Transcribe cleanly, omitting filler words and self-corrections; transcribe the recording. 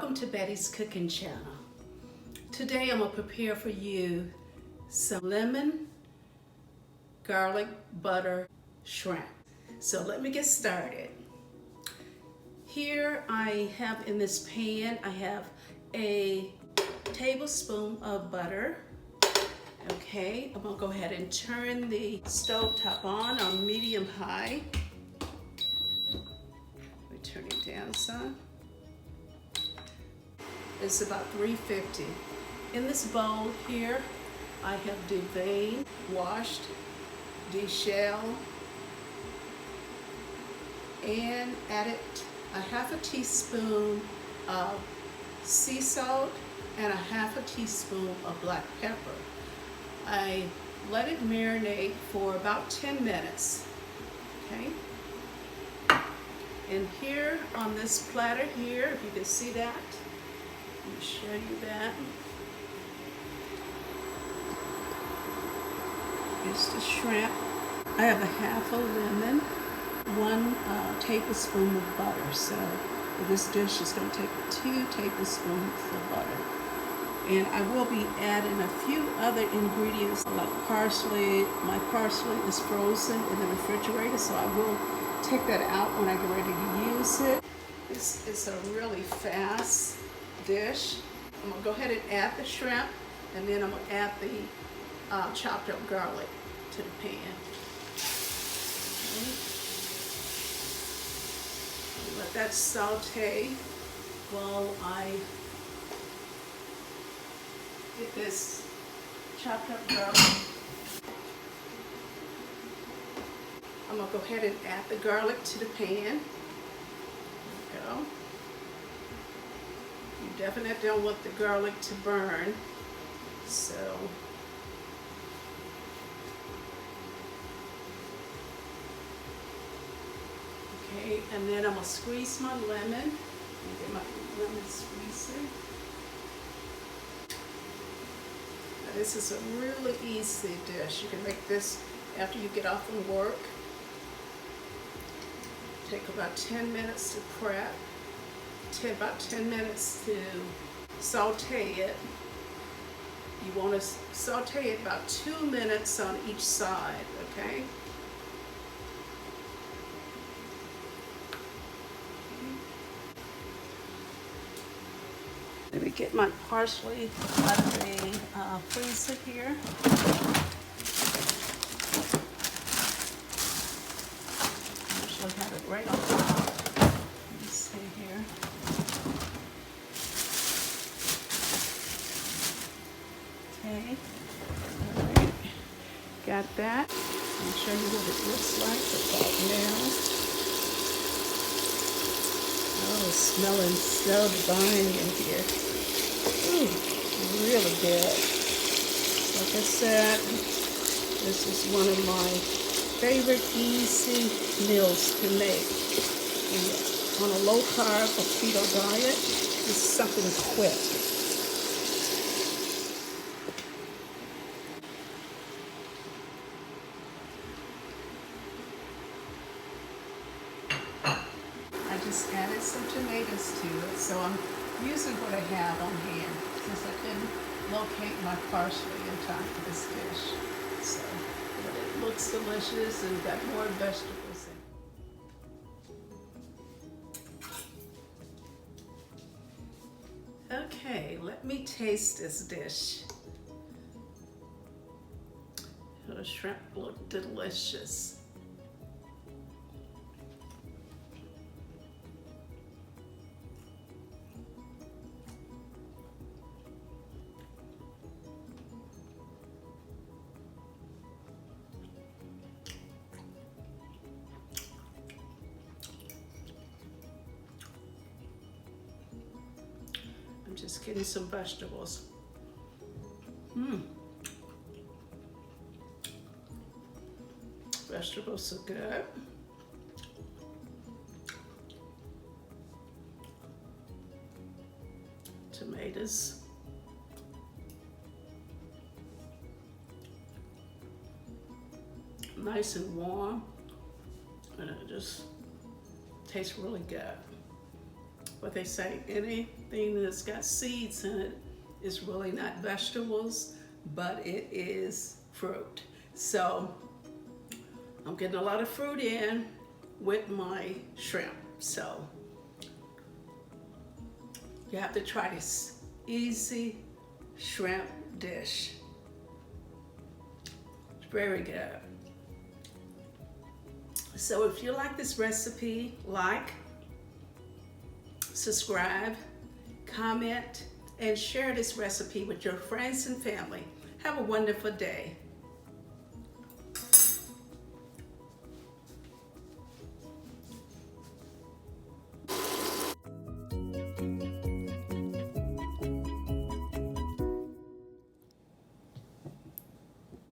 Welcome to Betty's Cooking Channel. Today I'm going to prepare for you some lemon, garlic, butter, shrimp. So let me get started. Here I have in this pan, I have a tablespoon of butter. Okay, I'm going to go ahead and turn the stove top on medium high. Let me turn it down some. It's about 350. In this bowl here, I have devein, washed, deshelled, and added a half a teaspoon of sea salt and a half a teaspoon of black pepper. I let it marinate for about 10 minutes, okay? And here on this platter here, if you can see that, let me show you that. Here's the shrimp. I have a half a lemon, 1 tablespoon of butter. So this dish is going to take 2 tablespoons of butter. And I will be adding a few other ingredients like parsley. My parsley is frozen in the refrigerator, so I will take that out when I get ready to use it. This is a really fast dish. I'm going to go ahead and add the shrimp, and then I'm going to add the chopped up garlic to the pan. Okay. Let that saute while I get this chopped up garlic. I'm going to go ahead and add the garlic to the pan. There we go. You definitely don't want the garlic to burn, so okay, and then I'm going to squeeze my lemon. Get my lemon squeezer. Now, this is a really easy dish. You can make this after you get off from work. Take about 10 minutes to prep. About 10 minutes to saute it. You want to saute it about 2 minutes on each side, okay? Let me get my parsley out of the freezer here. I usually have it right on top. Let me see here. Okay, all right, got that. I'll show you what it looks like about now. Oh, it's smelling so divine in here. Ooh, really good. Like I said, this is one of my favorite easy meals to make. And on a low carb or keto diet, this is something quick. I just added some tomatoes to it, so I'm using what I have on hand since I couldn't locate my parsley in time for this dish. So, but it looks delicious and got more vegetables in it. Okay, let me taste this dish. The shrimp look delicious. I'm just getting some vegetables. Vegetables are good. Tomatoes. Nice and warm. And it just tastes really good. what they say, anything that's got seeds in it is really not vegetables, but it is fruit. So I'm getting a lot of fruit in with my shrimp. So you have to try this easy shrimp dish. It's very good. So if you like this recipe, like, subscribe, comment, and share this recipe with your friends and family. Have a wonderful day.